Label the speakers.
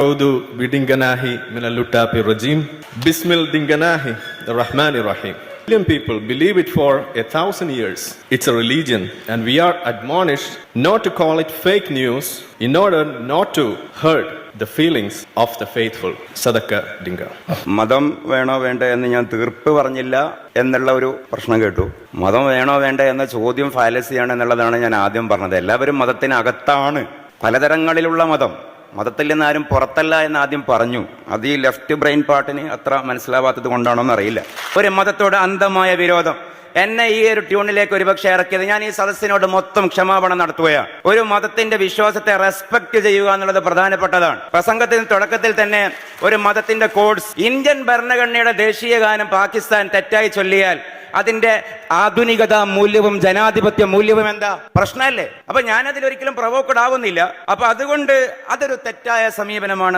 Speaker 1: Audu bidinganahi minalutapi rajim. Bismil dinganahi rahmani rahim. Million people believe it for 1,000 years. It's a religion, and we are admonished not to call it fake news in order not to hurt the feelings of the faithful. Sadaka Dinga.
Speaker 2: മതം വേണോ വേണ്ട എന്ന് ഞാൻ തീർപ്പ് പറഞ്ഞില്ല എന്നുള്ള ഒരു പ്രശ്നം കേട്ടു. മതം വേണോ വേണ്ട എന്ന ചോദ്യം ഫാലസിയാണ് എന്നുള്ളതാണ് ഞാൻ ആദ്യം പറഞ്ഞത്. എല്ലാവരും മതത്തിനകത്താണ്. പലതരങ്ങളിലുള്ള മതത്തിൽ നിന്ന് ആരും പുറത്തല്ല എന്ന് ആദ്യം പറഞ്ഞു. അത് ഈ ലെഫ്റ്റ് ബ്രെയിൻ പാർട്ടിന് അത്ര മനസ്സിലാവാത്തത് കൊണ്ടാണോ എന്നറിയില്ല. ഒരു മതത്തോട് അന്ധമായ വിരോധം എന്നെ ഈ ഒരു ട്യൂണിലേക്ക് ഒരുപക്ഷെ ഇറക്കിയത് ഞാൻ ഈ സദസ്സിനോട് മൊത്തം ക്ഷമാപണം നടത്തുകയാണ്. ഒരു മതത്തിന്റെ വിശ്വാസത്തെ റെസ്പെക്ട് ചെയ്യുക എന്നുള്ളത് പ്രധാനപ്പെട്ടതാണ്. പ്രസംഗത്തിന് തുടക്കത്തിൽ തന്നെ ഒരു മതത്തിന്റെ കോഡ്സ്, ഇന്ത്യൻ ഭരണഘടനയുടെ ദേശീയ ഗാനം പാകിസ്ഥാൻ തെറ്റായി ചൊല്ലിയാൽ അതിന്റെ ആധുനികത മൂല്യവും ജനാധിപത്യ മൂല്യവും എന്താ പ്രശ്നമല്ലേ? അപ്പൊ ഞാനതിൽ ഒരിക്കലും പ്രൊവോക്കഡ് ആവുന്നില്ല. അപ്പൊ അതുകൊണ്ട് അതൊരു തെറ്റായ സമീപനമാണ്.